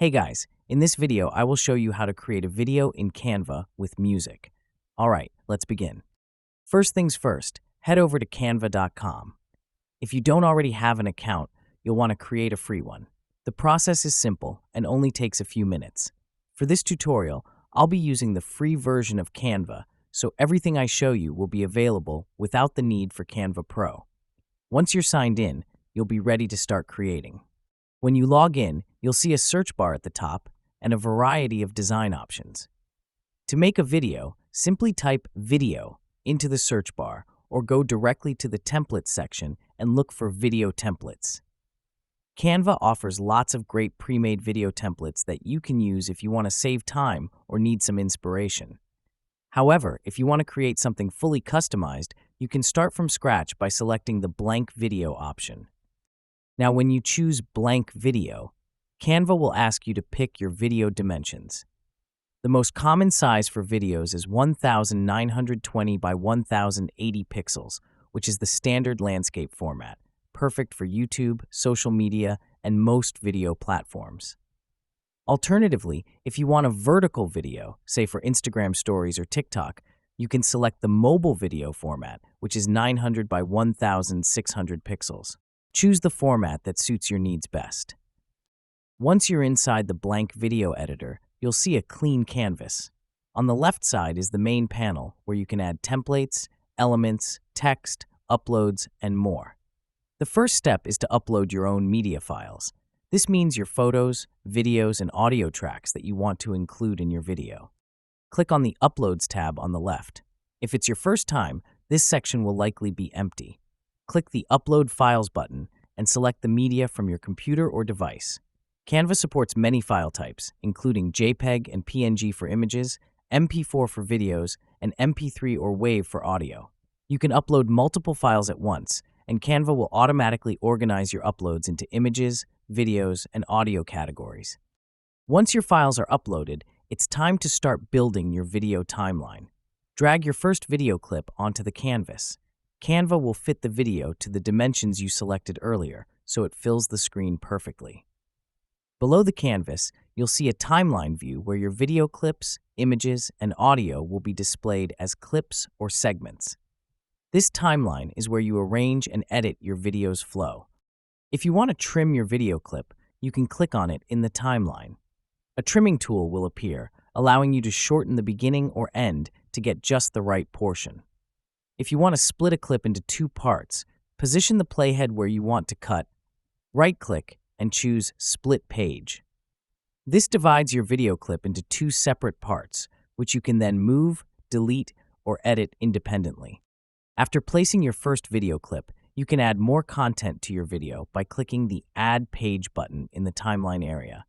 Hey guys, in this video I will show you how to create a video in Canva with music. Alright, let's begin. First things first, head over to canva.com. If you don't already have an account, you'll want to create a free one. The process is simple and only takes a few minutes. For this tutorial, I'll be using the free version of Canva, so everything I show you will be available without the need for Canva Pro. Once you're signed in, you'll be ready to start creating. When you log in, you'll see a search bar at the top and a variety of design options. To make a video, simply type "video" into the search bar or go directly to the templates section and look for video templates. Canva offers lots of great pre-made video templates that you can use if you want to save time or need some inspiration. However, if you want to create something fully customized, you can start from scratch by selecting the blank video option. Now, when you choose blank video, Canva will ask you to pick your video dimensions. The most common size for videos is 1920 by 1080 pixels, which is the standard landscape format, perfect for YouTube, social media, and most video platforms. Alternatively, if you want a vertical video, say for Instagram stories or TikTok, you can select the mobile video format, which is 900 by 1600 pixels. Choose the format that suits your needs best. Once you're inside the blank video editor, you'll see a clean canvas. On the left side is the main panel where you can add templates, elements, text, uploads, and more. The first step is to upload your own media files. This means your photos, videos, and audio tracks that you want to include in your video. Click on the Uploads tab on the left. If it's your first time, this section will likely be empty. Click the Upload Files button and select the media from your computer or device. Canva supports many file types, including JPEG and PNG for images, MP4 for videos, and MP3 or WAV for audio. You can upload multiple files at once, and Canva will automatically organize your uploads into images, videos, and audio categories. Once your files are uploaded, it's time to start building your video timeline. Drag your first video clip onto the canvas. Canva will fit the video to the dimensions you selected earlier, so it fills the screen perfectly. Below the canvas, you'll see a timeline view where your video clips, images, and audio will be displayed as clips or segments. This timeline is where you arrange and edit your video's flow. If you want to trim your video clip, you can click on it in the timeline. A trimming tool will appear, allowing you to shorten the beginning or end to get just the right portion. If you want to split a clip into two parts, position the playhead where you want to cut, right-click, and choose Split Page. This divides your video clip into two separate parts, which you can then move, delete, or edit independently. After placing your first video clip, you can add more content to your video by clicking the Add Page button in the timeline area.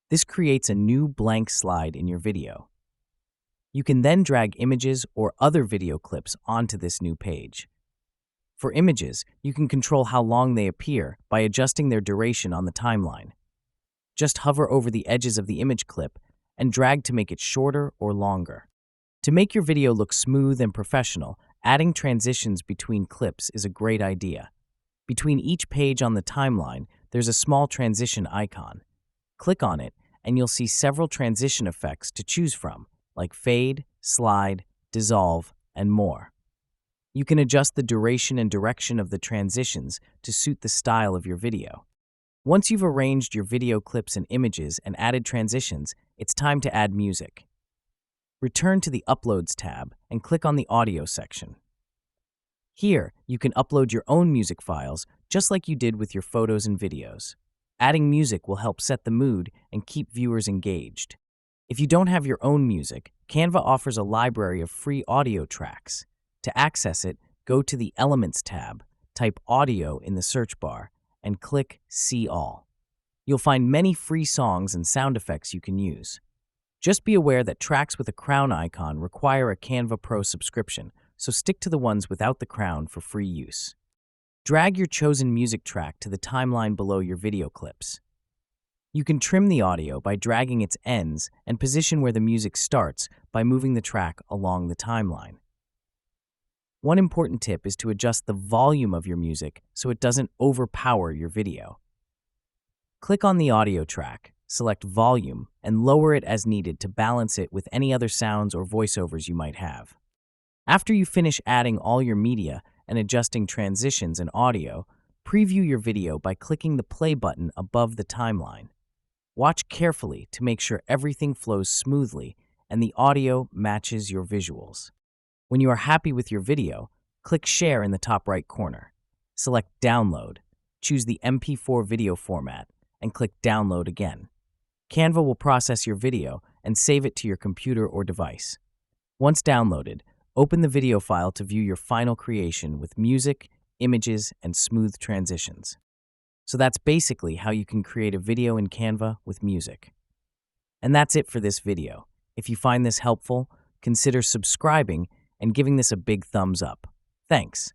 This creates a new blank slide in your video. You can then drag images or other video clips onto this new page. For images, you can control how long they appear by adjusting their duration on the timeline. Just hover over the edges of the image clip and drag to make it shorter or longer. To make your video look smooth and professional, adding transitions between clips is a great idea. Between each page on the timeline, there's a small transition icon. Click on it, and you'll see several transition effects to choose from, like fade, slide, dissolve, and more. You can adjust the duration and direction of the transitions to suit the style of your video. Once you've arranged your video clips and images and added transitions, it's time to add music. Return to the Uploads tab and click on the Audio section. Here, you can upload your own music files just like you did with your photos and videos. Adding music will help set the mood and keep viewers engaged. If you don't have your own music, Canva offers a library of free audio tracks. To access it, go to the Elements tab, type Audio in the search bar, and click See All. You'll find many free songs and sound effects you can use. Just be aware that tracks with a crown icon require a Canva Pro subscription, so stick to the ones without the crown for free use. Drag your chosen music track to the timeline below your video clips. You can trim the audio by dragging its ends and position where the music starts by moving the track along the timeline. One important tip is to adjust the volume of your music so it doesn't overpower your video. Click on the audio track, select volume, and lower it as needed to balance it with any other sounds or voiceovers you might have. After you finish adding all your media and adjusting transitions and audio, preview your video by clicking the play button above the timeline. Watch carefully to make sure everything flows smoothly and the audio matches your visuals. When you are happy with your video, click Share in the top right corner. Select Download, choose the MP4 video format, and click Download again. Canva will process your video and save it to your computer or device. Once downloaded, open the video file to view your final creation with music, images, and smooth transitions. So that's basically how you can create a video in Canva with music. And that's it for this video. If you find this helpful, consider subscribing and giving this a big thumbs up. Thanks.